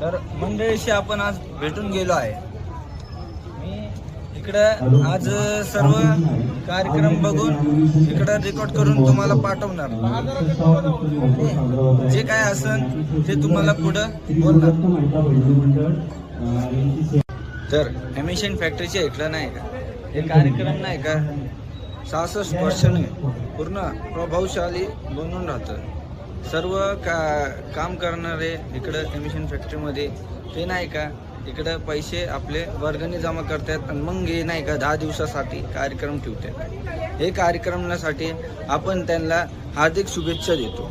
तर मंडळीशी आपण आज भेटून गेलो आहे। मी इकडं आज सर्व कार्यक्रम बघून इकडं रेकॉर्ड करून तुम्हाला पाठवणार। जे काय असेल ते तुम्हाला पुढं बोलणार। तर एमिशन फॅक्टरीच्या इकडं नाही का हे कार्यक्रम नाही का 66 वर्षाने पूर्ण प्रभावशाली बनून राहतं। सर्व काम करणारे इकडं एमिशन फॅक्टरीमध्ये ते नाही का इकडं पैसे आपले वर्गणी जमा करतात आणि मग हे नाही का 10 दिवसासाठी कार्यक्रम ठेवतात। हे कार्यक्रमासाठी आपण त्यांना हार्दिक शुभेच्छा देतो।